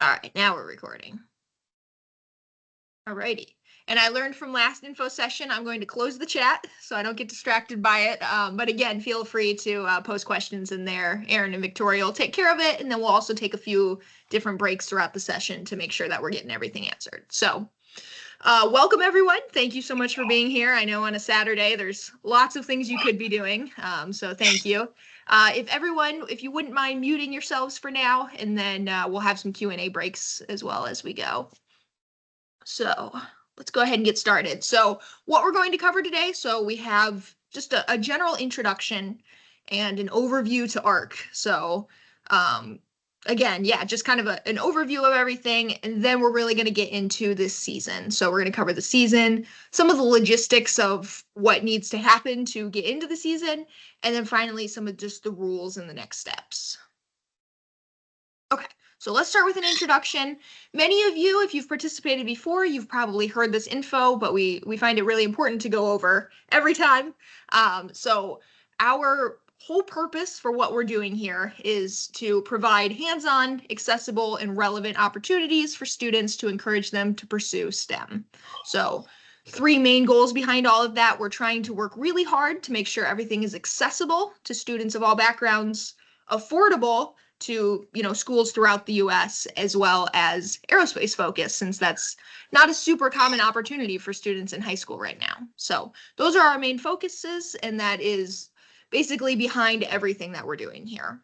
All right, now we're recording. Alrighty. And I learned from last info session, I'm going to close the chat so I don't get distracted by it. But again, feel free to post questions in there. Erin and Victoria will take care of it. And then we'll also take a few different breaks throughout the session to make sure that we're getting everything answered. So welcome everyone. Thank you so much for being here. I know on a Saturday, there's lots of things you could be doing. So thank you. If you wouldn't mind muting yourselves for now, and then we'll have some Q&A breaks as well as we go. So let's go ahead and get started. So what we're going to cover today, so we have just a general introduction and an overview to ARC. So again, yeah, just kind of an overview of everything. And then we're really going to get into this season. So we're going to cover the season, some of the logistics of what needs to happen to get into the season, and then finally some of just the rules and the next steps. Okay. So let's start with an introduction. Many of you, if you've participated before, you've probably heard this info, but we find it really important to go over every time. So our whole purpose for what we're doing here is to provide hands-on, accessible, and relevant opportunities for students to encourage them to pursue STEM. So three main goals behind all of that. We're trying to work really hard to make sure everything is accessible to students of all backgrounds, affordable to schools throughout the US, as well as aerospace focus, since that's not a super common opportunity for students in high school right now. So those are our main focuses, and that is basically behind everything that we're doing here.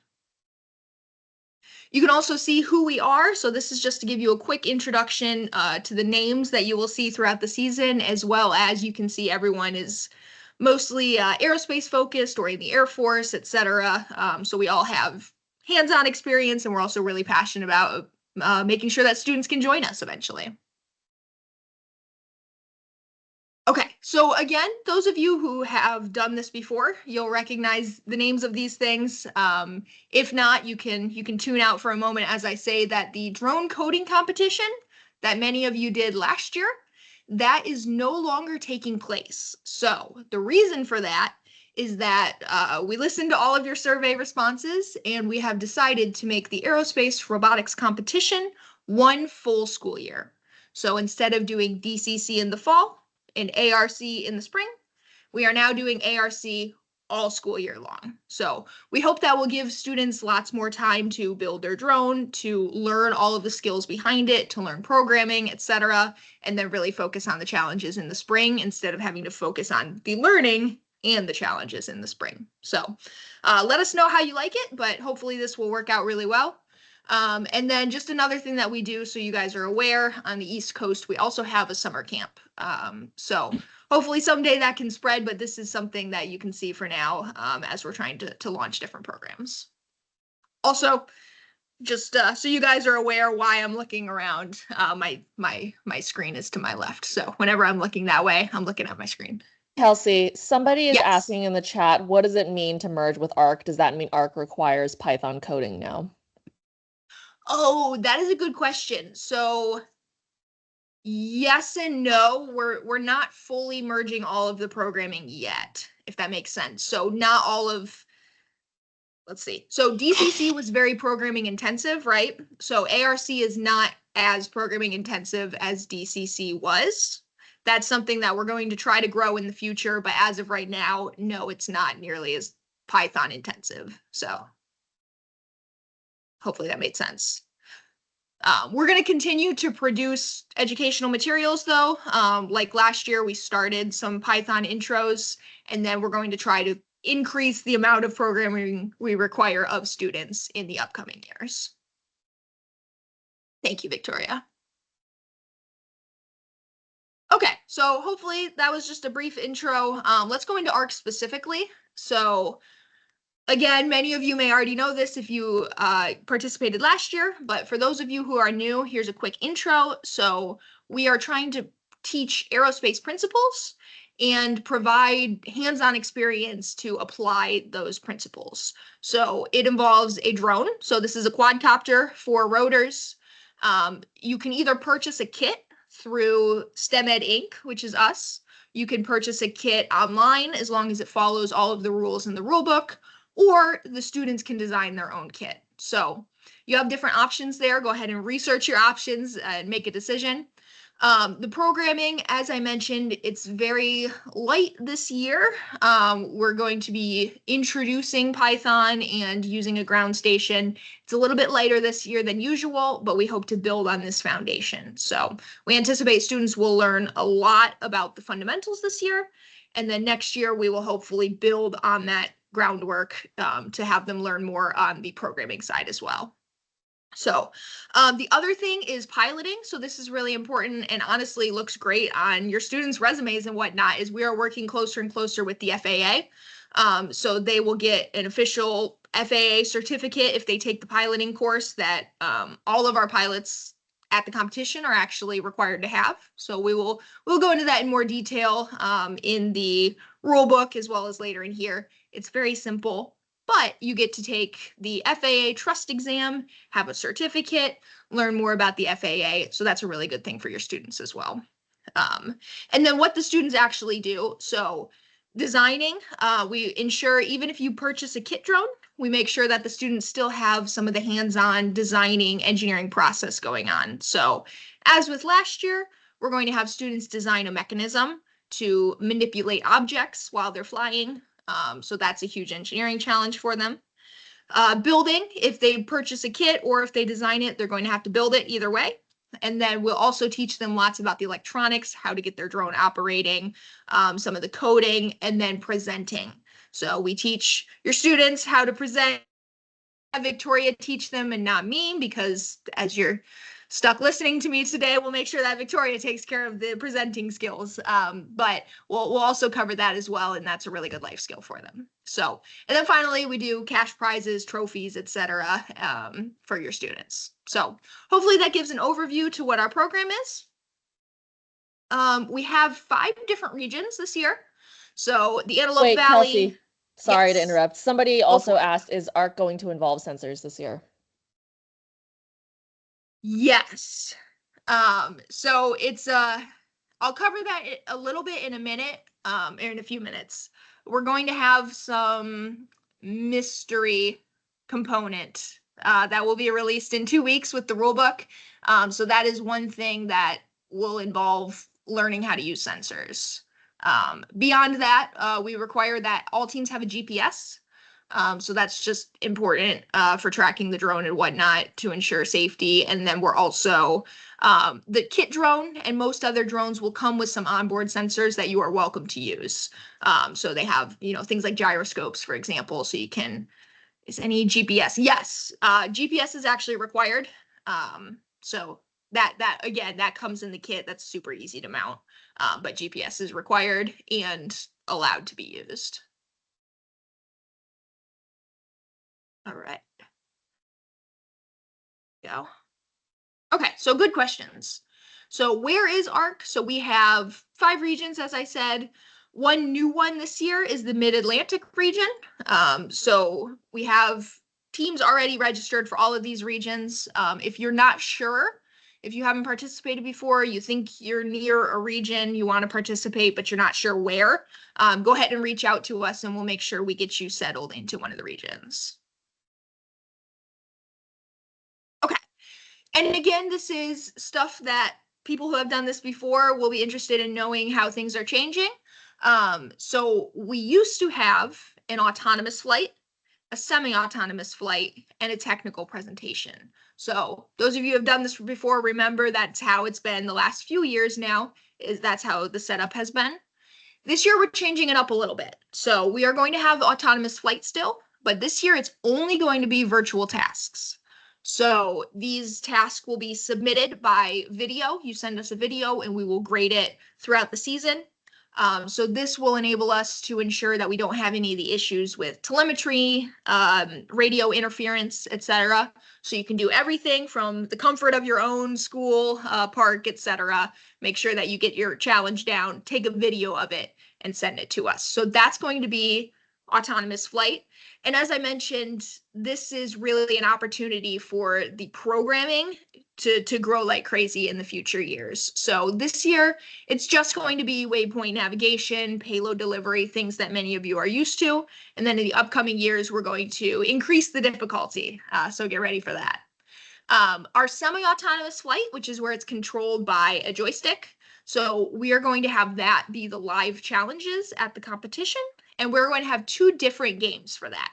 You can also see who we are. So this is just to give you a quick introduction to the names that you will see throughout the season, as well as you can see everyone is mostly aerospace focused or in the Air Force, etc. So we all have hands-on experience, and we're also really passionate about making sure that students can join us eventually. Okay, so again, those of you who have done this before, you'll recognize the names of these things. If not, you can tune out for a moment as I say that the drone coding competition that many of you did last year, that is no longer taking place. So the reason for that is that we listened to all of your survey responses, and we have decided to make the aerospace robotics competition one full school year. So instead of doing DCC in the fall and ARC in the spring, we are now doing ARC all school year long. So we hope that will give students lots more time to build their drone, to learn all of the skills behind it, to learn programming, etc., and then really focus on the challenges in the spring instead of having to focus on the learning and the challenges in the spring. So let us know how you like it, but hopefully this will work out really well. And then just another thing that we do, so you guys are aware, on the East Coast, we also have a summer camp. So hopefully someday that can spread, but this is something that you can see for now as we're trying to launch different programs. Also, just so you guys are aware why I'm looking around, my screen is to my left. So whenever I'm looking that way, I'm looking at my screen. Kelsey, somebody is Yes. asking in the chat, what does it mean to merge with ARC? Does that mean ARC requires Python coding now? Oh, that is a good question. So yes and no. We're not fully merging all of the programming yet, if that makes sense. So not all of, let's see. So DCC was very programming intensive, right? So ARC is not as programming intensive as DCC was. That's something that we're going to try to grow in the future, but as of right now, no, it's not nearly as Python intensive. So hopefully that made sense. We're going to continue to produce educational materials though. Like last year, we started some Python intros, and then we're going to try to increase the amount of programming we require of students in the upcoming years. Thank you, Victoria. Okay, so hopefully that was just a brief intro. Let's go into ARC specifically. So again, many of you may already know this if you participated last year, but for those of you who are new, here's a quick intro. So we are trying to teach aerospace principles and provide hands-on experience to apply those principles. So it involves a drone. So this is a quadcopter, 4 rotors. You can either purchase a kit through STEMEd Inc., which is us. You can purchase a kit online as long as it follows all of the rules in the rule book, or the students can design their own kit. So you have different options there. Go ahead and research your options and make a decision. The programming, as I mentioned, it's very light this year. We're going to be introducing Python and using a ground station. It's a little bit lighter this year than usual, but we hope to build on this foundation. So we anticipate students will learn a lot about the fundamentals this year. And then next year, we will hopefully build on that groundwork to have them learn more on the programming side as well. So the other thing is piloting. So this is really important and honestly looks great on your students' resumes and whatnot, is we are working closer and closer with the FAA. So they will get an official FAA certificate if they take the piloting course that all of our pilots at the competition are actually required to have. So we'll go into that in more detail in the rule book as well as later in here. It's very simple. But you get to take the FAA trust exam, have a certificate, learn more about the FAA. So that's a really good thing for your students as well. And then what the students actually do. So designing, we ensure even if you purchase a kit drone, we make sure that the students still have some of the hands-on designing engineering process going on. So as with last year, we're going to have students design a mechanism to manipulate objects while they're flying. So that's a huge engineering challenge for them. Building, if they purchase a kit or if they design it, they're going to have to build it either way. And then we'll also teach them lots about the electronics, how to get their drone operating, some of the coding, and then presenting. So we teach your students how to present. Victoria teach them and not me, because as you're stuck listening to me today, we'll make sure that Victoria takes care of the presenting skills. But we'll also cover that as well, and that's a really good life skill for them. So, and then finally, we do cash prizes, trophies, etc. For your students. So hopefully that gives an overview to what our program is. We have 5 different regions this year. So the Antelope Wait, Valley. Kelsey, sorry to Yes. interrupt. Somebody also asked, is ARC going to involve sensors this year? Yes. So it's I'll cover that a little bit in a minute, or in a few minutes. We're going to have some mystery component that will be released in 2 weeks with the rule book. So that is one thing that will involve learning how to use sensors. Beyond that, we require that all teams have a GPS. So that's just important for tracking the drone and whatnot to ensure safety. And then we're also, the kit drone and most other drones will come with some onboard sensors that you are welcome to use. So they have, things like gyroscopes, for example, so you can, is any GPS? Yes, GPS is actually required. So that again, that comes in the kit. That's super easy to mount, but GPS is required and allowed to be used. All right. Go. Okay, so good questions. So where is ARC? So we have 5 regions, as I said. One new one this year is the Mid-Atlantic region. So we have teams already registered for all of these regions. If you're not sure, if you haven't participated before, you think you're near a region, you want to participate, but you're not sure where, go ahead and reach out to us and we'll make sure we get you settled into one of the regions. And again, this is stuff that people who have done this before will be interested in knowing how things are changing. So we used to have an autonomous flight, a semi-autonomous flight, and a technical presentation. So those of you who have done this before, remember that's how it's been the last few years now, that's how the setup has been. This year, we're changing it up a little bit. So we are going to have autonomous flight still, but this year it's only going to be virtual tasks. So these tasks will be submitted by video. You send us a video and we will grade it throughout the season. So this will enable us to ensure that we don't have any of the issues with telemetry, radio interference, etc. So you can do everything from the comfort of your own school, park, etc. Make sure that you get your challenge down, take a video of it and send it to us. So that's going to be autonomous flight. And as I mentioned, this is really an opportunity for the programming to grow like crazy in the future years. So this year, it's just going to be waypoint navigation, payload delivery, things that many of you are used to. And then in the upcoming years, we're going to increase the difficulty. So get ready for that. Our semi-autonomous flight, which is where it's controlled by a joystick. So we are going to have that be the live challenges at the competition. And we're going to have 2 different games for that.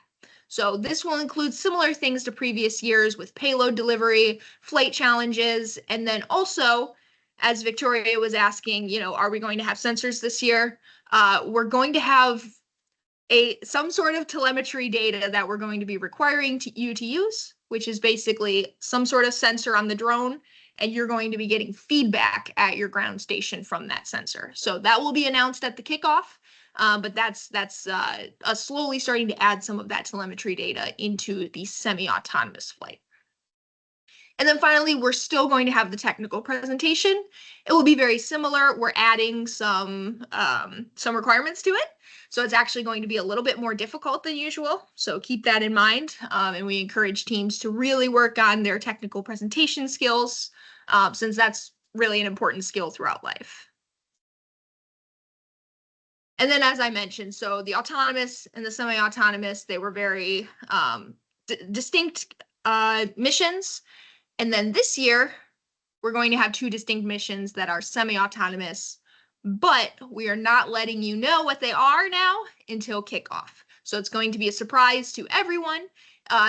So this will include similar things to previous years with payload delivery, flight challenges, and then also, as Victoria was asking, are we going to have sensors this year? We're going to have some sort of telemetry data that we're going to be requiring you to use, which is basically some sort of sensor on the drone, and you're going to be getting feedback at your ground station from that sensor. So that will be announced at the kickoff. But that's us slowly starting to add some of that telemetry data into the semi-autonomous flight. And then finally, we're still going to have the technical presentation. It will be very similar. We're adding some requirements to it. So it's actually going to be a little bit more difficult than usual. So keep that in mind. And we encourage teams to really work on their technical presentation skills, since that's really an important skill throughout life. And then, as I mentioned, so the autonomous and the semi-autonomous, they were very distinct missions. And then this year, we're going to have 2 distinct missions that are semi-autonomous, but we are not letting you know what they are now until kickoff. So it's going to be a surprise to everyone.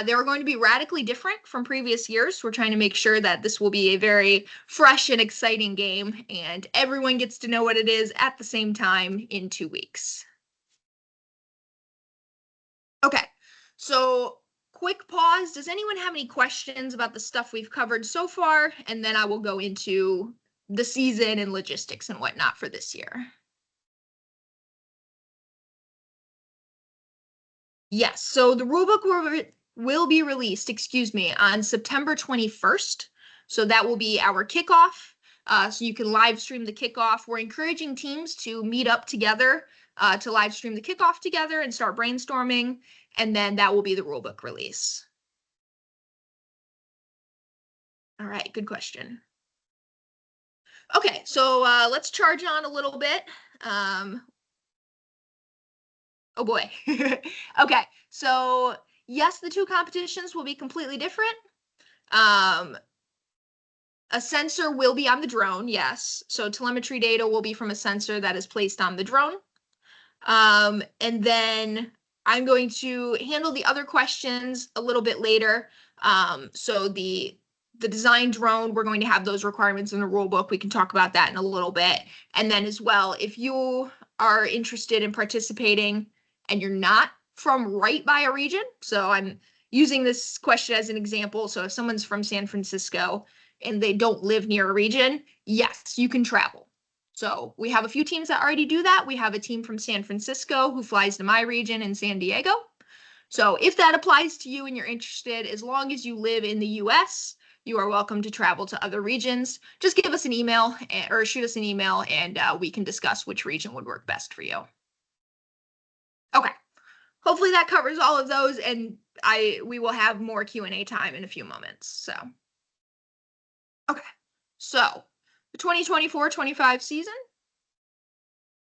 They're going to be radically different from previous years. We're trying to make sure that this will be a very fresh and exciting game, and everyone gets to know what it is at the same time in 2 weeks. Okay, so quick pause. Does anyone have any questions about the stuff we've covered so far? And then I will go into the season and logistics and whatnot for this year. Yes, so the rulebook will be released, on September 21st. So that will be our kickoff. So you can live stream the kickoff. We're encouraging teams to meet up together to live stream the kickoff together and start brainstorming. And then that will be the rulebook release. All right, good question. Okay, so let's charge on a little bit. Oh boy. Okay, so yes, the 2 competitions will be completely different. A sensor will be on the drone, yes. So telemetry data will be from a sensor that is placed on the drone. And then I'm going to handle the other questions a little bit later. So the design drone, we're going to have those requirements in the rule book. We can talk about that in a little bit. And then as well, if you are interested in participating and you're not from right by a region, so I'm using this question as an example. So if someone's from San Francisco and they don't live near a region, yes, you can travel. So we have a few teams that already do that. We have a team from San Francisco who flies to my region in San Diego. So if that applies to you and you're interested, as long as you live in the US, you are welcome to travel to other regions. Just give us an email or shoot us an email and we can discuss which region would work best for you. Okay, hopefully that covers all of those, and we will have more Q&A time in a few moments. So, okay, so the 2024-25 season.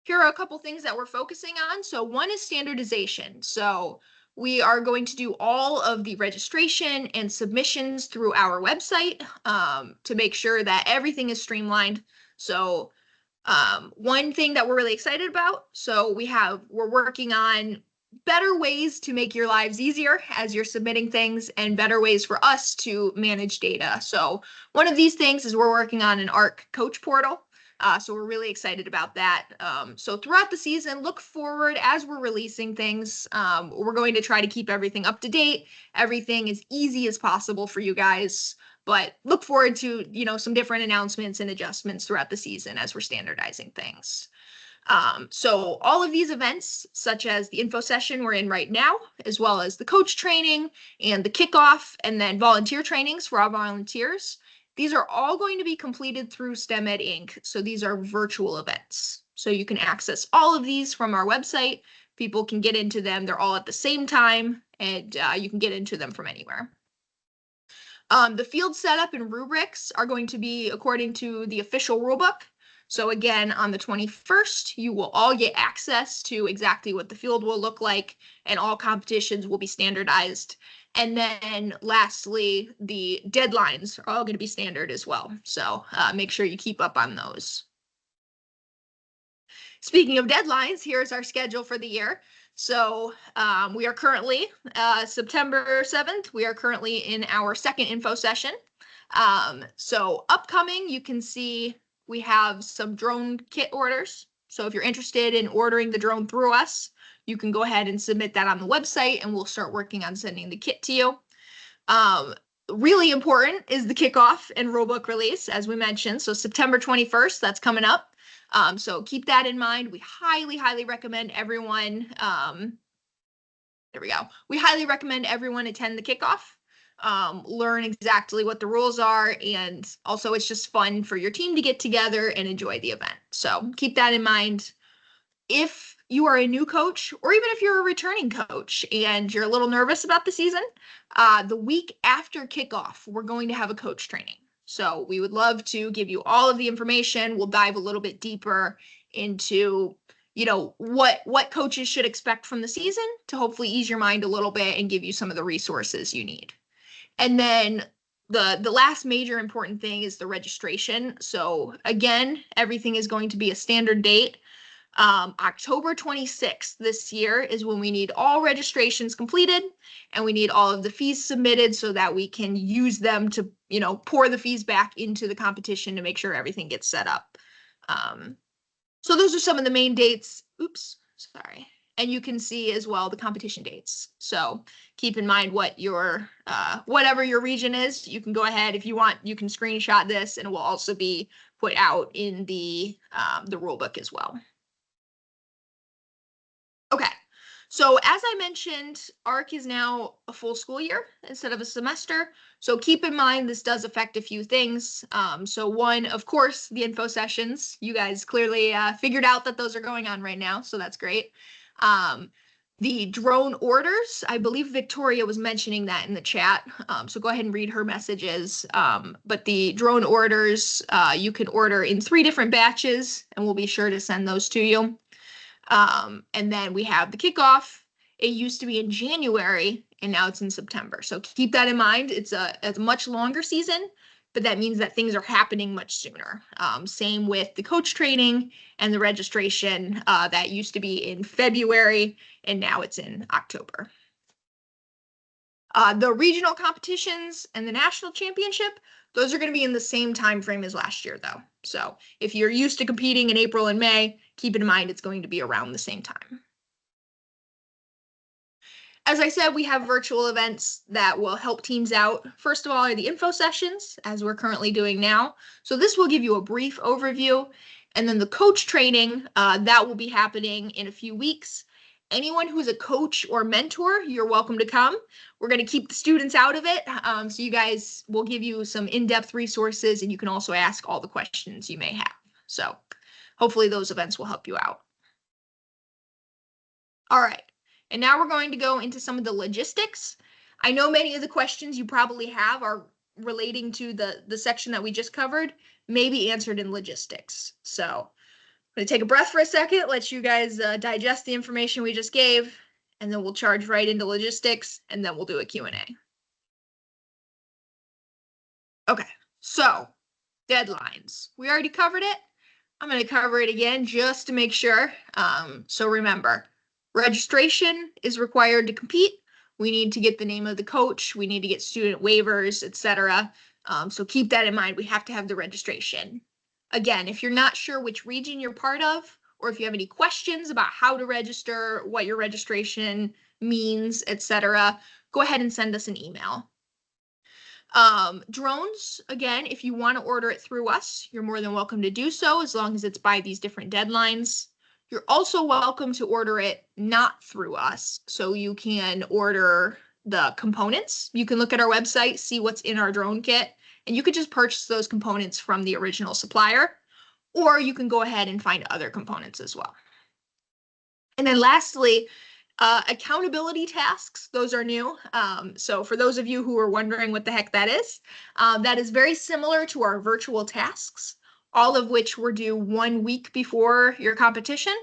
Here are a couple things that we're focusing on. So one is standardization. So we are going to do all of the registration and submissions through our website to make sure that everything is streamlined. So one thing that we're really excited about, so we're working on better ways to make your lives easier as you're submitting things and better ways for us to manage data. So one of these things is we're working on an ARC coach portal. So we're really excited about that. So throughout the season, look forward as we're releasing things. We're going to try to keep everything up to date, everything as easy as possible for you guys. But look forward to, some different announcements and adjustments throughout the season as we're standardizing things. So all of these events, such as the info session we're in right now, as well as the coach training and the kickoff, and then volunteer trainings for our volunteers, these are all going to be completed through STEMEd Inc. So these are virtual events. So you can access all of these from our website. People can get into them. They're all at the same time, and you can get into them from anywhere. The field setup and rubrics are going to be according to the official rulebook. So again, on the 21st, you will all get access to exactly what the field will look like, and all competitions will be standardized. And then lastly, the deadlines are all going to be standard as well. So make sure you keep up on those. Speaking of deadlines, here's our schedule for the year. So we are currently September 7th. We are currently in our second info session. So upcoming, you can see we have some drone kit orders. So if you're interested in ordering the drone through us, you can go ahead and submit that on the website and we'll start working on sending the kit to you. Really important is the kickoff and rulebook release, as we mentioned. So September 21st, that's coming up. So keep that in mind. We highly, highly recommend everyone, there we go. We highly recommend everyone attend the kickoff, learn exactly what the rules are, and also it's just fun for your team to get together and enjoy the event. So keep that in mind. If you are a new coach, or even if you're a returning coach and you're a little nervous about the season, the week after kickoff, we're going to have a coach training. So we would love to give you all of the information. We'll dive a little bit deeper into, you know, what coaches should expect from the season to hopefully ease your mind a little bit and give you some of the resources you need. And then the last major important thing is the registration. So again, everything is going to be a standard date. October 26th this year is when we need all registrations completed, and we need all of the fees submitted so that we can use them to, you know, pour the fees back into the competition to make sure everything gets set up. So those are some of the main dates. Oops, sorry. And you can see as well the competition dates. So keep in mind what your, whatever your region is, you can go ahead if you want, you can screenshot this and it will also be put out in the rule book as well. Okay, so as I mentioned, ARC is now a full school year instead of a semester. So keep in mind, this does affect a few things. So one, of course, the info sessions. You guys clearly figured out that those are going on right now, so that's great. The drone orders, I believe Victoria was mentioning that in the chat. So go ahead and read her messages. But the drone orders, you can order in 3 different batches, and we'll be sure to send those to you. And then we have the kickoff. It used to be in January and now it's in September. So keep that in mind. It's a much longer season, but that means that things are happening much sooner. Same with the coach training and the registration. That used to be in February and now it's in October. The regional competitions and the national championship, those are going to be in the same time frame as last year, though. So if you're used to competing in April and May, keep in mind it's going to be around the same time. As I said, we have virtual events that will help teams out. First of all are the info sessions, as we're currently doing now. So this will give you a brief overview. And then the coach training, that will be happening in a few weeks. Anyone who's a coach or mentor, you're welcome to come. We're going to keep the students out of it. So you guys will give you some in-depth resources and you can also ask all the questions you may have. So hopefully those events will help you out. All right. And now we're going to go into some of the logistics. I know many of the questions you probably have are relating to the section that we just covered, may be answered in logistics. So I'm going to take a breath for a second, let you guys digest the information we just gave, and then we'll charge right into logistics, and then we'll do a Q&A. Okay, so deadlines. We already covered it. I'm going to cover it again just to make sure. So remember, registration is required to compete. We need to get the name of the coach. We need to get student waivers, etc. So keep that in mind. We have to have the registration. Again, if you're not sure which region you're part of, or if you have any questions about how to register, what your registration means, etc., go ahead and send us an email. Drones, again, if you want to order it through us, you're more than welcome to do so as long as it's by these different deadlines. You're also welcome to order it not through us. So you can order the components. You can look at our website, see what's in our drone kit, and you could just purchase those components from the original supplier, or you can go ahead and find other components as well. And then lastly, Accountability tasks, those are new. So for those of you who are wondering what the heck that is very similar to our virtual tasks, all of which were due 1 week before your competition.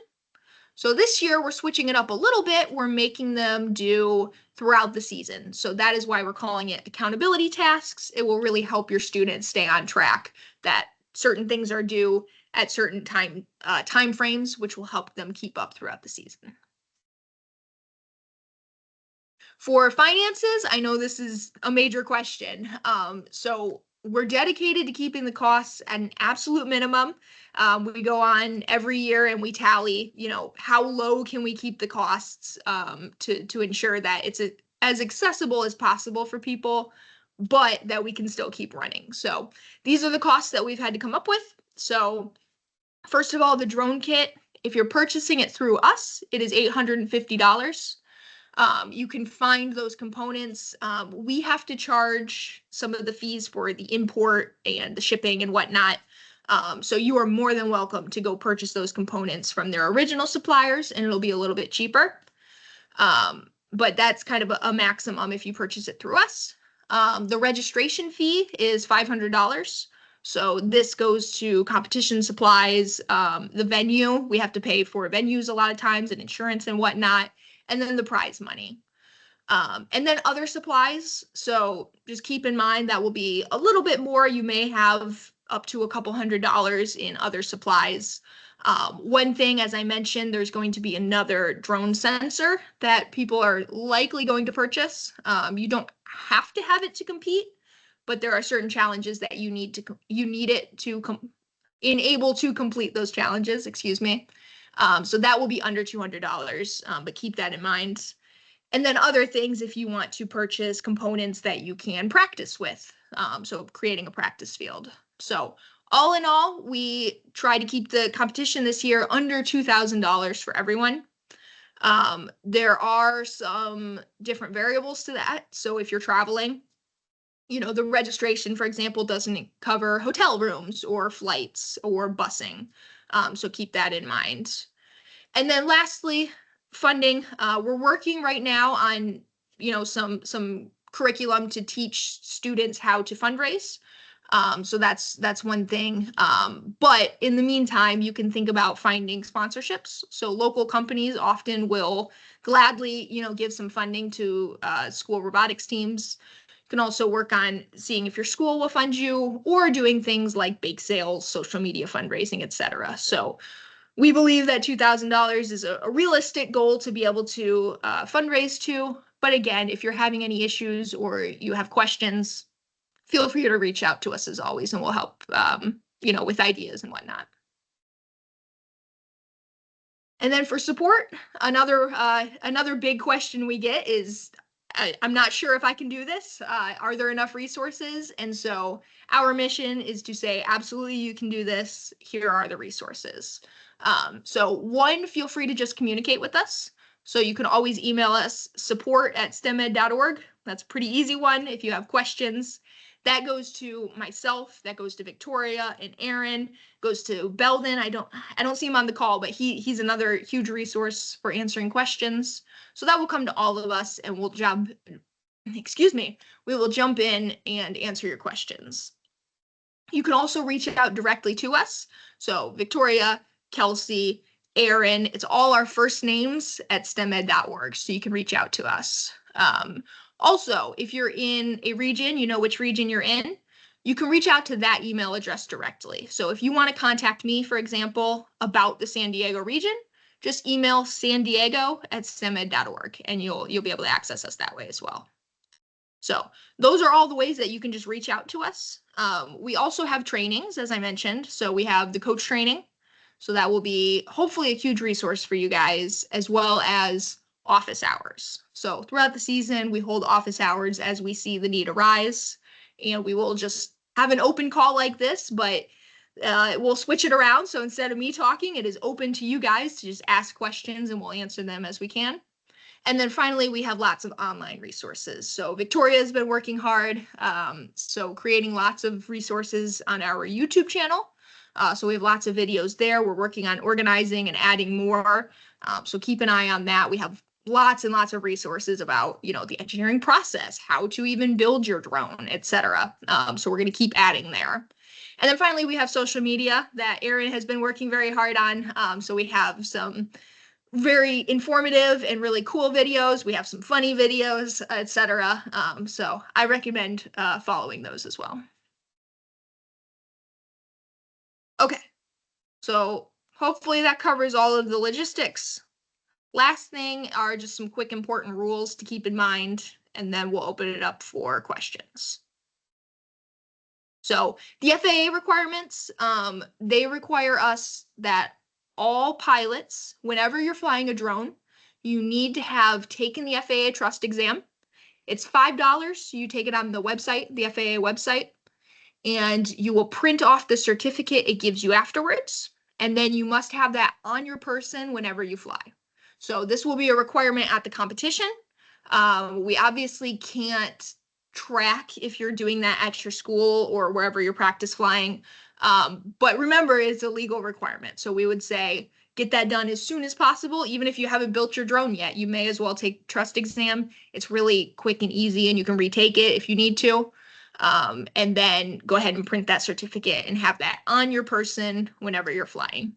So this year we're switching it up a little bit. We're making them due throughout the season. So that is why we're calling it accountability tasks. It will really help your students stay on track that certain things are due at certain time frames, which will help them keep up throughout the season. For finances, I know this is a major question. So we're dedicated to keeping the costs at an absolute minimum. We go on every year and we tally, how low can we keep the costs to ensure that it's as accessible as possible for people, but that we can still keep running. So these are the costs that we've had to come up with. So first of all, the drone kit, if you're purchasing it through us, it is $850. You can find those components. We have to charge some of the fees for the import and the shipping and whatnot. So you are more than welcome to go purchase those components from their original suppliers, and it'll be a little bit cheaper. But that's kind of a maximum if you purchase it through us. The registration fee is $500. So this goes to competition supplies, the venue. We have to pay for venues a lot of times and insurance and whatnot. And then the prize money. And then other supplies. So just keep in mind that will be a little bit more. You may have up to a couple $100 in other supplies. One thing, as I mentioned, there's going to be another drone sensor that people are likely going to purchase. You don't have to have it to compete, but there are certain challenges that you need it to enable to complete those challenges, excuse me. So that will be under $200, but keep that in mind. And then other things if you want to purchase components that you can practice with. So creating a practice field. So all in all, we try to keep the competition this year under $2,000 for everyone. There are some different variables to that. So if you're traveling, the registration, for example, doesn't cover hotel rooms or flights or busing. So keep that in mind. And then lastly, funding. We're working right now on, some curriculum to teach students how to fundraise. So that's one thing. But in the meantime, you can think about finding sponsorships. So local companies often will gladly, give some funding to school robotics teams. You can also work on seeing if your school will fund you or doing things like bake sales, social media fundraising, etc. So we believe that $2,000 is a realistic goal to be able to fundraise to. But again, if you're having any issues or you have questions, feel free to reach out to us as always, and we'll help, with ideas and whatnot. And then for support, another big question we get is, I'm not sure if I can do this. Are there enough resources? And so our mission is to say, absolutely, you can do this. Here are the resources. So one, feel free to just communicate with us. So you can always email us support@stemed.org. That's a pretty easy one if you have questions. That goes to myself, that goes to Victoria and Aaron, goes to Belden. I don't see him on the call, but he's another huge resource for answering questions. So that will come to all of us, and we will jump in and answer your questions. You can also reach out directly to us. So Victoria, Kelsey, Aaron, it's all our first names at stemed.org. So you can reach out to us. Also, if you're in a region, you know which region you're in, you can reach out to that email address directly. So if you want to contact me, for example, about the San Diego region, just email sandiego@stemed.org, and you'll be able to access us that way as well. So those are all the ways that you can just reach out to us. We also have trainings, as I mentioned. So we have the coach training. So that will be hopefully a huge resource for you guys, as well as office hours. So throughout the season, we hold office hours as we see the need arise, and we will just have an open call like this, but we'll switch it around. So instead of me talking, it is open to you guys to just ask questions, and we'll answer them as we can. And then finally, we have lots of online resources. So Victoria has been working hard, so creating lots of resources on our YouTube channel. So we have lots of videos there. We're working on organizing and adding more. So keep an eye on that. We have lots and lots of resources about, the engineering process, how to even build your drone, etc. So we're going to keep adding there. And then finally, we have social media that Erin has been working very hard on. So we have some very informative and really cool videos. We have some funny videos, etc. So I recommend following those as well. Okay, so hopefully that covers all of the logistics. Last thing are just some quick important rules to keep in mind, and then we'll open it up for questions. So the FAA requirements, they require us that all pilots, whenever you're flying a drone, you need to have taken the FAA trust exam. It's $5. You take it on the website, the FAA website, and you will print off the certificate it gives you afterwards. And then you must have that on your person whenever you fly. So this will be a requirement at the competition. We obviously can't track if you're doing that at your school or wherever you're practice flying. But remember, it's a legal requirement. So we would say get that done as soon as possible. Even if you haven't built your drone yet, you may as well take trust exam. It's really quick and easy, and you can retake it if you need to. And then go ahead and print that certificate and have that on your person whenever you're flying.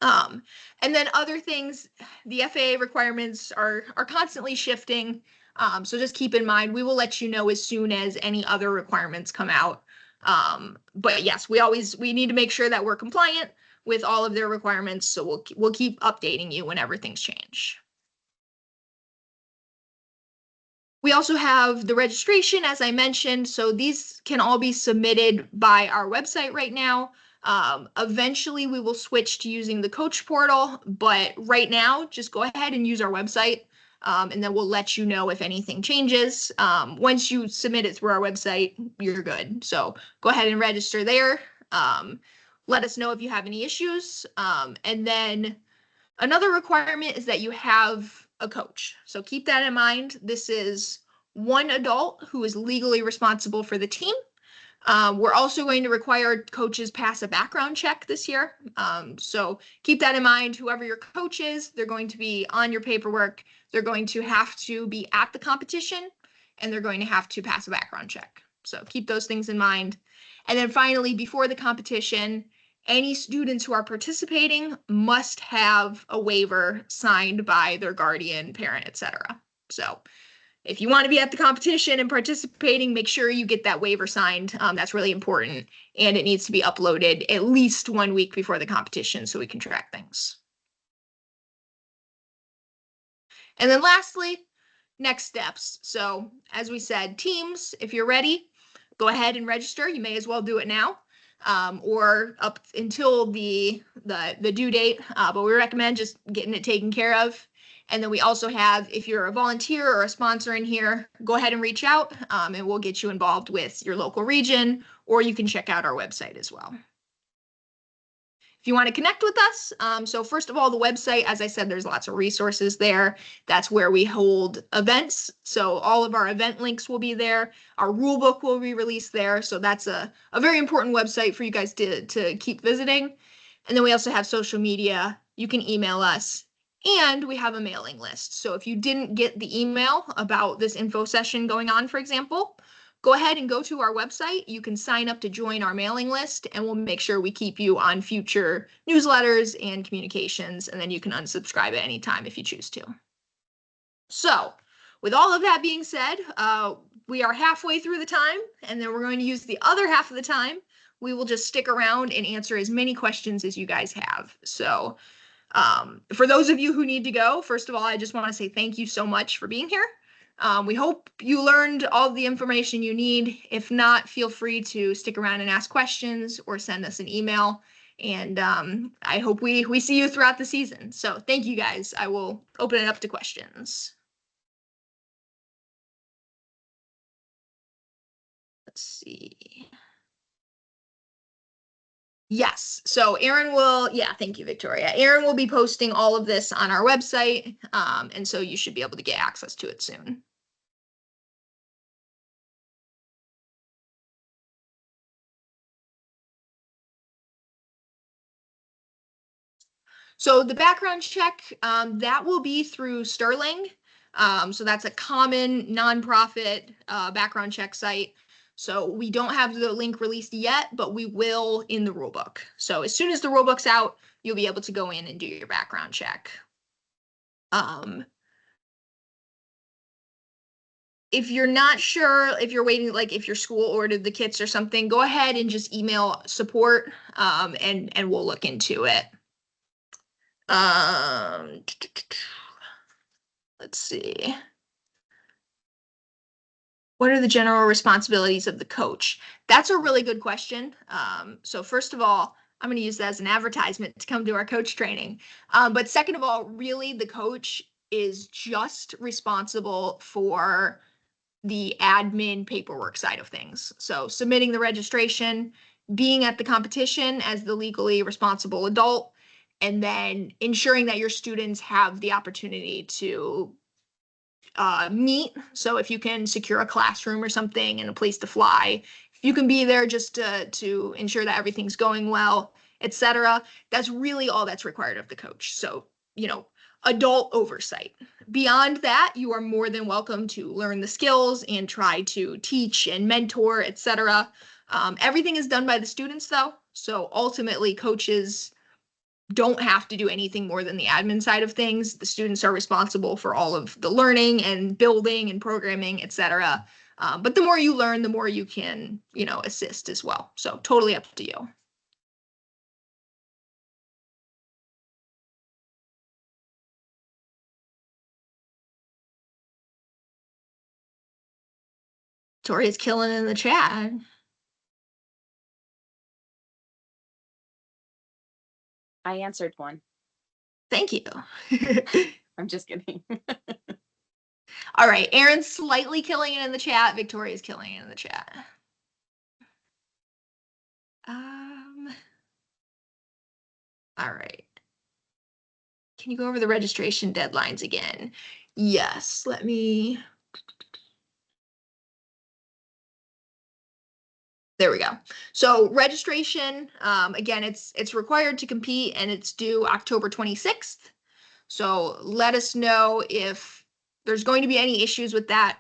And then other things, the FAA requirements are constantly shifting. So just keep in mind, we will let you know as soon as any other requirements come out. But yes, we need to make sure that we're compliant with all of their requirements. So we'll keep updating you whenever things change. We also have the registration, as I mentioned. So these can all be submitted by our website right now. Eventually, we will switch to using the coach portal, but right now, just go ahead and use our website, and then we'll let you know if anything changes. Once you submit it through our website, you're good. So go ahead and register there. Let us know if you have any issues. And then another requirement is that you have a coach. So keep that in mind. This is one adult who is legally responsible for the team. We're also going to require coaches pass a background check this year. So keep that in mind. Whoever your coach is, they're going to be on your paperwork. They're going to have to be at the competition, and they're going to have to pass a background check. So keep those things in mind. And then finally, before the competition, any students who are participating must have a waiver signed by their guardian, parent, etc. So if you want to be at the competition and participating, make sure you get that waiver signed. That's really important. And it needs to be uploaded at least 1 week before the competition so we can track things. And then lastly, next steps. So as we said, teams, if you're ready, go ahead and register. You may as well do it now. Or up until the due date, but we recommend just getting it taken care of. And then we also have, if you're a volunteer or a sponsor in here, go ahead and reach out, and we'll get you involved with your local region, or you can check out our website as well. If you want to connect with us, so first of all, the website, as I said, there's lots of resources there. That's where we hold events. So all of our event links will be there. Our rule book will be released there. So that's a very important website for you guys to keep visiting. And then we also have social media. You can email us. And we have a mailing list. So if you didn't get the email about this info session going on, for example, go ahead and go to our website. You can sign up to join our mailing list, and we'll make sure we keep you on future newsletters and communications, and then you can unsubscribe at any time if you choose to. So with all of that being said, we are halfway through the time, and then we're going to use the other half of the time. We will just stick around and answer as many questions as you guys have. So for those of you who need to go, first of all, I just want to say thank you so much for being here. We hope you learned all the information you need. If not, feel free to stick around and ask questions or send us an email. And I hope we see you throughout the season. So thank you guys. I will open it up to questions. Let's see. Yes. So Erin will, yeah, thank you, Victoria. Erin will be posting all of this on our website. And so you should be able to get access to it soon. So the background check, that will be through Sterling. So that's a common nonprofit background check site. So we don't have the link released yet, but we will in the rulebook. So as soon as the rulebook's out, you'll be able to go in and do your background check. If you're not sure, if you're waiting, like if your school ordered the kits or something, go ahead and just email support, and we'll look into it. Let's see. What are the general responsibilities of the coach? That's a really good question. So first of all, I'm going to use that as an advertisement to come to our coach training. But second of all, really the coach is just responsible for the admin paperwork side of things. So submitting the registration, being at the competition as the legally responsible adult, and then ensuring that your students have the opportunity to meet. So if you can secure a classroom or something and a place to fly, if you can be there just to ensure that everything's going well, etc. That's really all that's required of the coach. So, adult oversight. Beyond that, you are more than welcome to learn the skills and try to teach and mentor, etc. Everything is done by the students though. So ultimately coaches don't have to do anything more than the admin side of things. The students are responsible for all of the learning and building and programming, etc. But the more you learn, the more you can, assist as well. So totally up to you. Tori's killing in the chat. I answered one. Thank you. I'm just kidding. All right, Aaron's slightly killing it in the chat. Victoria's killing it in the chat. All right. Can you go over the registration deadlines again? Yes, let me. There we go. So registration, again, it's required to compete and it's due October 26th. So let us know if there's going to be any issues with that.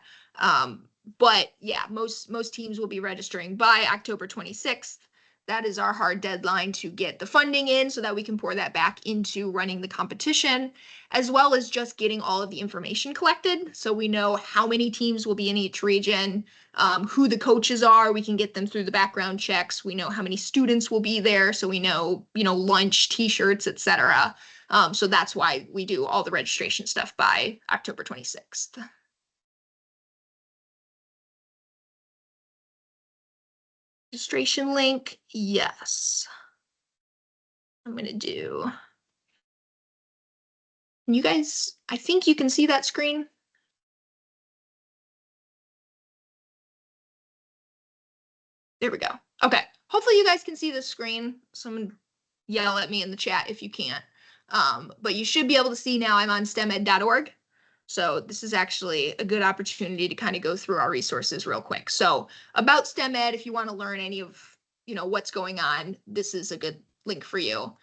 But yeah, most teams will be registering by October 26th. That is our hard deadline to get the funding in so that we can pour that back into running the competition, as well as just getting all of the information collected. So we know how many teams will be in each region, who the coaches are. We can get them through the background checks. We know how many students will be there. So we know, lunch, t-shirts, etc. So that's why we do all the registration stuff by October 26th. Registration link, yes. I'm gonna do. You guys, I think you can see that screen. There we go. Okay. Hopefully you guys can see the screen. Someone yell at me in the chat if you can't. But you should be able to see now I'm on stemed.org. So this is actually a good opportunity to kind of go through our resources real quick. So about STEM Ed, if you want to learn any of, what's going on, this is a good link for you.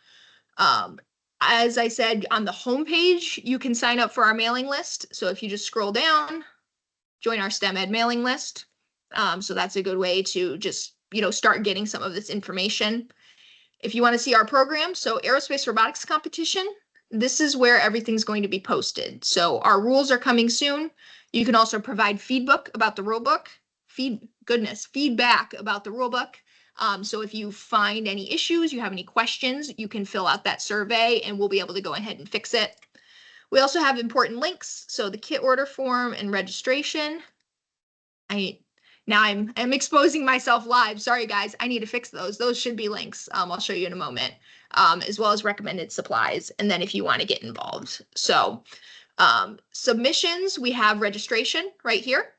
As I said, on the homepage, you can sign up for our mailing list. So if you just scroll down, join our STEM Ed mailing list. So that's a good way to just, start getting some of this information. If you want to see our program, so aerospace robotics competition, this is where everything's going to be posted. So our rules are coming soon. You can also provide feedback about the rulebook, feedback about the rulebook. So if you find any issues, you have any questions, you can fill out that survey and we'll be able to go ahead and fix it. We also have important links. So the kit order form and registration. Now I'm exposing myself live. Sorry, guys. I need to fix those. Those should be links. I'll show you in a moment, as well as recommended supplies. And then if you want to get involved. So submissions, we have registration right here.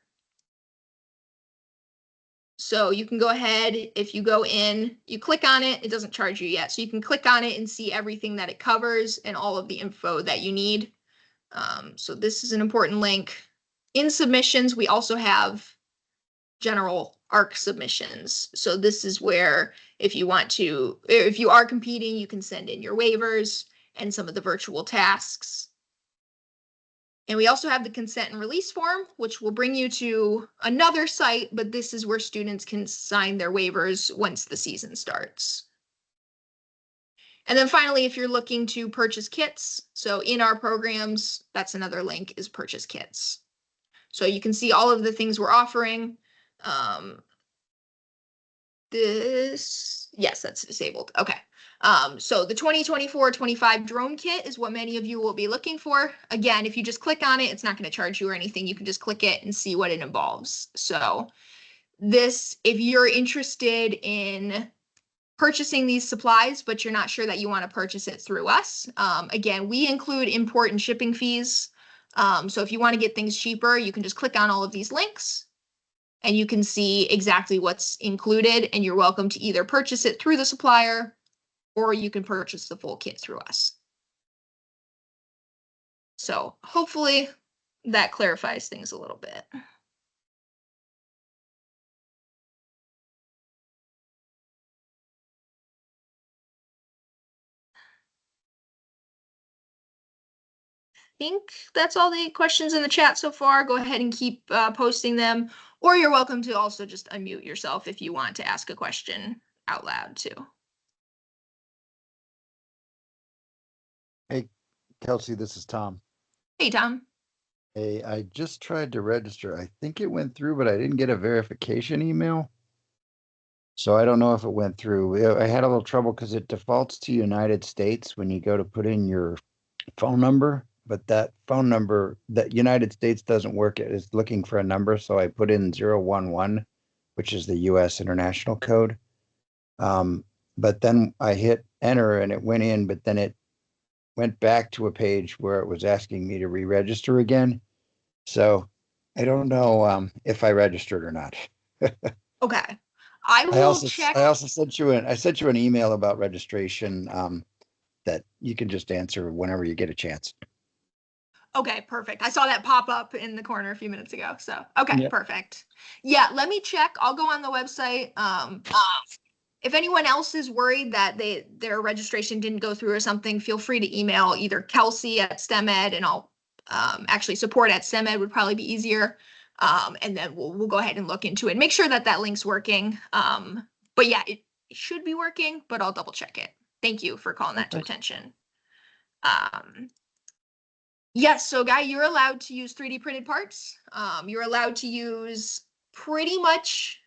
So you can go ahead, if you go in, you click on it, it doesn't charge you yet. So you can click on it and see everything that it covers and all of the info that you need. So this is an important link. In submissions, we also have general ARC submissions. So this is where if you are competing, you can send in your waivers. and some of the virtual tasks. And we also have the consent and release form, which will bring you to another site, but this is where students can sign their waivers once the season starts. And then finally, if you're looking to purchase kits, so in our programs, that's another link, is purchase kits. So you can see all of the things we're offering. Yes, that's disabled. Okay. So the 2024-25 drone kit is what many of you will be looking for. Again, if you just click on it, it's not going to charge you or anything. You can just click it and see what it involves. So this, if you're interested in purchasing these supplies, but you're not sure that you want to purchase it through us, again, we include import and shipping fees. So if you want to get things cheaper, you can just click on all of these links and you can see exactly what's included, and you're welcome to either purchase it through the supplier or you can purchase the full kit through us. So hopefully that clarifies things a little bit. Think that's all the questions in the chat so far. Go ahead and keep posting them, or you're welcome to also just unmute yourself if you want to ask a question out loud too. Hey, Kelsey, this is Tom. Hey, Tom. Hey, I just tried to register. I think it went through, but I didn't get a verification email. So I don't know if it went through. I had a little trouble because it defaults to United States when you go to put in your phone number, but that phone number, that United States doesn't work. It is looking for a number. So I put in 011, which is the US international code. But then I hit enter and it went in, but then it went back to a page where it was asking me to re-register again. So I don't know if I registered or not. Okay. I will check. I also sent you an email about registration that you can just answer whenever you get a chance. Okay, perfect. I saw that pop up in the corner a few minutes ago. So, okay, Yep. Perfect. Yeah, let me check. I'll go on the website. If anyone else is worried that their registration didn't go through or something, feel free to email either Kelsey at STEMED, and I'll actually support at STEMED would probably be easier. And then we'll go ahead and look into it. Make sure that link's working. But yeah, it should be working, but I'll double check it. Thank you for calling that to attention. Yes, so Guy, you're allowed to use 3D printed parts. You're allowed to use pretty much,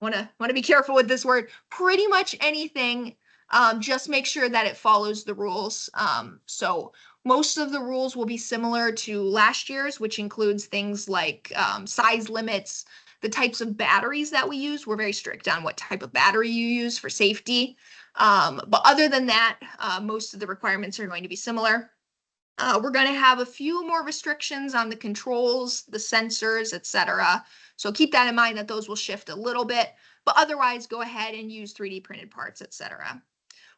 want to be careful with this word, pretty much anything. Just make sure that it follows the rules. So most of the rules will be similar to last year's, which includes things like size limits, the types of batteries that we use. We're very strict on what type of battery you use for safety. But other than that, most of the requirements are going to be similar. We're going to have a few more restrictions on the controls, the sensors, etc. So keep that in mind that those will shift a little bit, but otherwise go ahead and use 3D printed parts, etc.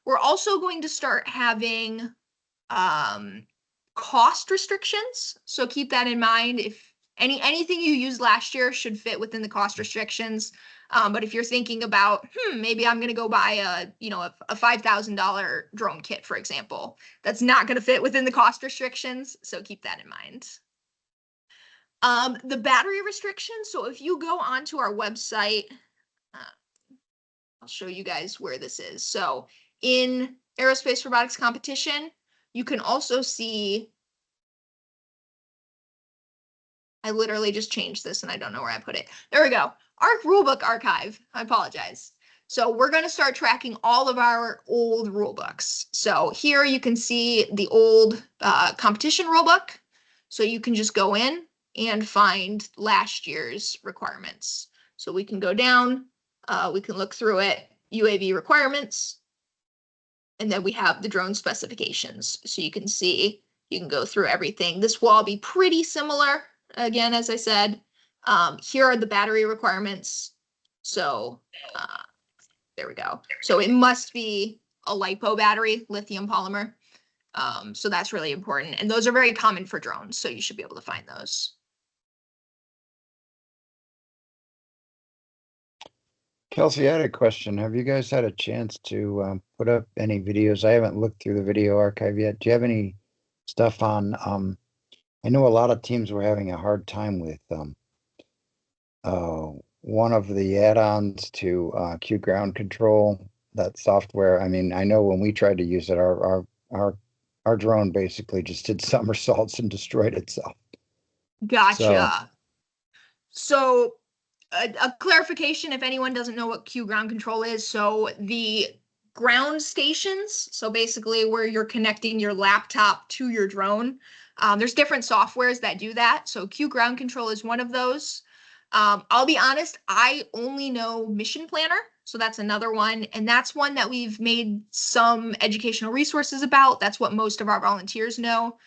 We're also going to start having cost restrictions. So keep that in mind. If anything you used last year should fit within the cost restrictions. But if you're thinking about, maybe I'm going to go buy a $5,000 drone kit, for example, that's not going to fit within the cost restrictions. So keep that in mind. The battery restrictions. So if you go onto our website, I'll show you guys where this is. So in Aerospace Robotics Competition, you can also see, I literally just changed this and I don't know where I put it. There we go. ARC Rulebook Archive. I apologize. So we're going to start tracking all of our old rulebooks. So here you can see the old competition rulebook. So you can just go in and find last year's requirements. So we can go down, we can look through it, UAV requirements, and then we have the drone specifications. So you can see, you can go through everything. This will all be pretty similar. Again, as I said, here are the battery requirements. So there we go. So it must be a LiPo battery, lithium polymer. So that's really important. And those are very common for drones. So you should be able to find those. Kelsey, I had a question. Have you guys had a chance to put up any videos? I haven't looked through the video archive yet. Do you have any stuff on, I know a lot of teams were having a hard time with one of the add-ons to Q Ground Control, that software. I mean, I know when we tried to use it, our drone basically just did somersaults and destroyed itself. Gotcha. So a clarification, if anyone doesn't know what Q ground control is. So the ground stations, so basically where you're connecting your laptop to your drone, there's different softwares that do that. So Q ground control is one of those. I'll be honest, I only know Mission Planner. So that's another one. And that's one that we've made some educational resources about. That's what most of our volunteers know.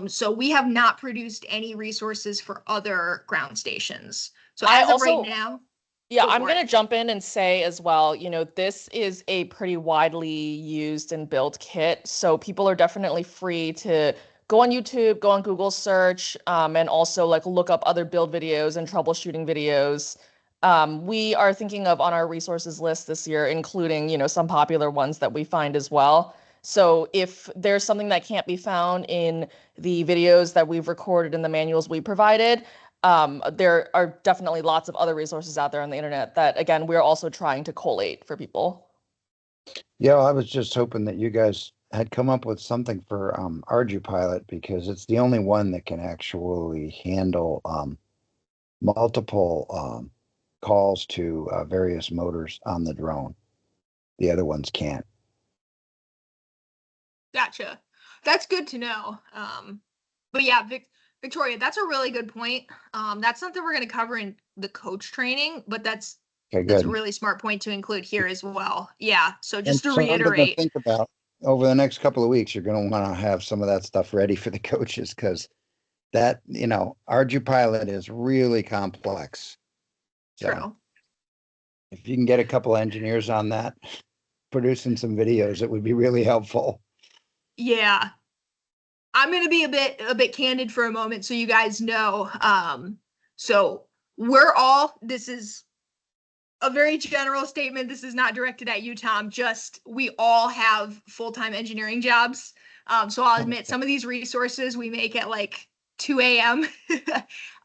So we have not produced any resources for other ground stations. So I as of right also- now, Yeah, Go I'm for going to it. jump in and say as well, this is a pretty widely used and built kit. So people are definitely free to go on YouTube, go on Google search, and also like look up other build videos and troubleshooting videos. We are thinking of on our resources list this year, including, some popular ones that we find as well. So if there's something that can't be found in the videos that we've recorded in the manuals we provided, there are definitely lots of other resources out there on the internet that, again, we're also trying to collate for people. Yeah, well, I was just hoping that you guys had come up with something for ArduPilot, because it's the only one that can actually handle multiple calls to various motors on the drone. The other ones can't. gotcha. That's good to know. But yeah, Victoria, that's a really good point. That's something we're going to cover in the coach training, but that's Okay, a good. really smart point to include here as well. Yeah. So just to Something to reiterate, think about over the next couple of weeks. You're going to want to have some of that stuff ready for the coaches, because that, ArduPilot is really complex. So true. if you can get a couple engineers on that, producing some videos, it would be really helpful. Yeah. I'm going to be a bit candid for a moment so you guys know. So this is a very general statement. This is not directed at you, Tom. Just we all have full-time engineering jobs. So I'll admit some of these resources we make at like 2 a.m.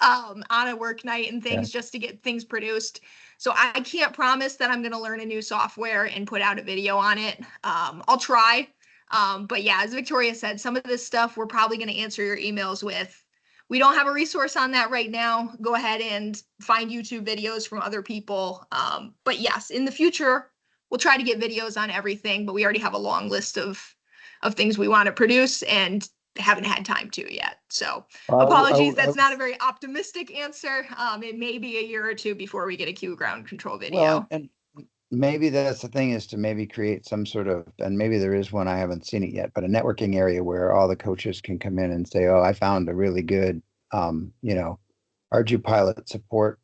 On a work night and things just to get things produced. So I can't promise that I'm going to learn a new software and put out a video on it. I'll try. But yeah, as Victoria said, some of this stuff we're probably going to answer your emails with. We don't have a resource on that right now. Go ahead and find YouTube videos from other people. But yes, in the future, we'll try to get videos on everything, but we already have a long list of things we want to produce and haven't had time to yet. So apologies, that's not a very optimistic answer. It may be a year or two before we get a Q ground control video. Well, and maybe that's the thing, is to maybe create some sort of, and maybe there is one, I haven't seen it yet, but a networking area where all the coaches can come in and say, oh, I found a really good, ArduPilot support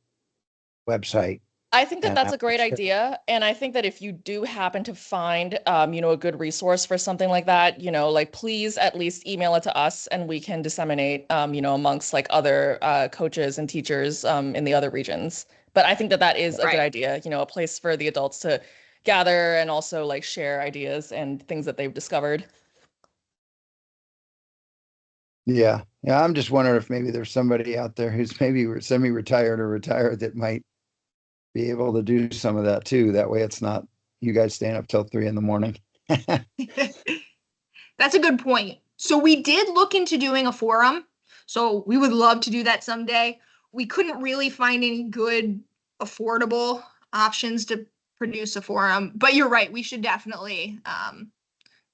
website. I think that And that's a great idea. And I think that if you do happen to find, a good resource for something like that, like please at least email it to us and we can disseminate, amongst like other coaches and teachers in the other regions. But I think that that is a good idea, a place for the adults to gather and also like share ideas and things that they've discovered. Yeah. Yeah. I'm just wondering if maybe there's somebody out there who's maybe semi-retired or retired that might be able to do some of that too. That way it's not you guys staying up till 3 a.m. That's a good point. So we did look into doing a forum. So we would love to do that someday. We couldn't really find any good, affordable options to produce a forum. But you're right. We should definitely,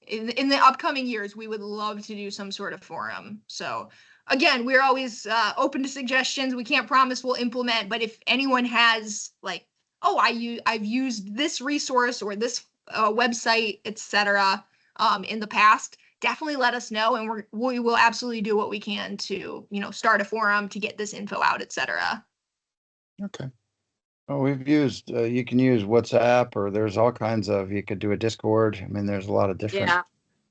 in the upcoming years, we would love to do some sort of forum. So again, we're always open to suggestions. We can't promise we'll implement, but if anyone has like, oh, I've used this resource or this website, etc., in the past, definitely let us know, and we will absolutely do what we can to start a forum to get this info out, etc. Okay. Well, we've used, you can use WhatsApp, or there's all kinds of, you could do a Discord. I mean, there's a lot of different. Yeah,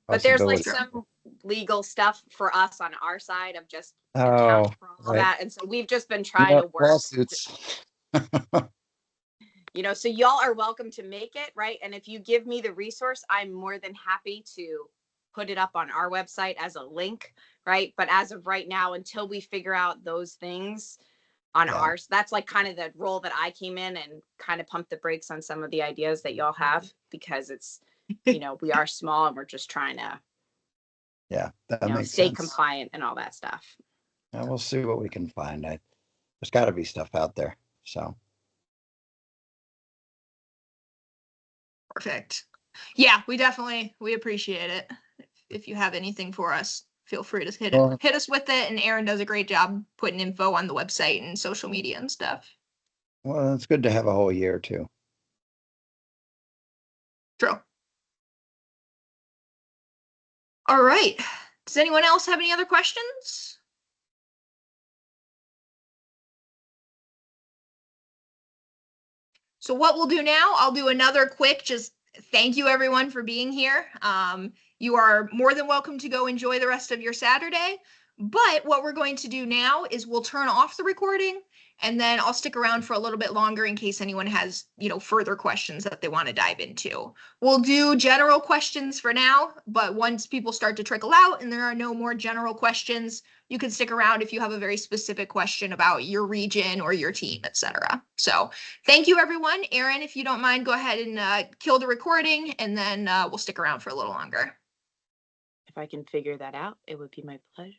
but there's like possibilities. some legal stuff for us on our side of just Oh, accounting for all right. that, and so we've just been trying to work. Lawsuits. You know, so y'all are welcome to make it, right? And if you give me the resource, I'm more than happy to put it up on our website as a link, right? But as of right now, until we figure out those things on Yeah. ours, that's like kind of the role that I came in and kind of pump the brakes on some of the ideas that y'all have, because it's, you know, we are small and we're just trying to, Yeah, that you know, makes stay sense. compliant and all that stuff. And we'll see what we can find. There's got to be stuff out there. So Perfect. Yeah, we appreciate it. If you have anything for us, feel free to Well- hit us with it. And Aaron does a great job putting info on the website and social media and stuff. well, it's good to have a whole year too. True. All right. Does anyone else have any other questions? So what we'll do now, I'll do another quick, just thank you everyone for being here. You are more than welcome to go enjoy the rest of your Saturday. But what we're going to do now is we'll turn off the recording, and then I'll stick around for a little bit longer in case anyone has, further questions that they want to dive into. We'll do general questions for now, but once people start to trickle out and there are no more general questions, you can stick around if you have a very specific question about your region or your team, etc. So thank you, everyone. Aaron, if you don't mind, go ahead and kill the recording, and then we'll stick around for a little longer. If I can figure that out, it would be my pleasure.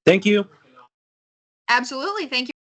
Thank you. Absolutely. Thank you.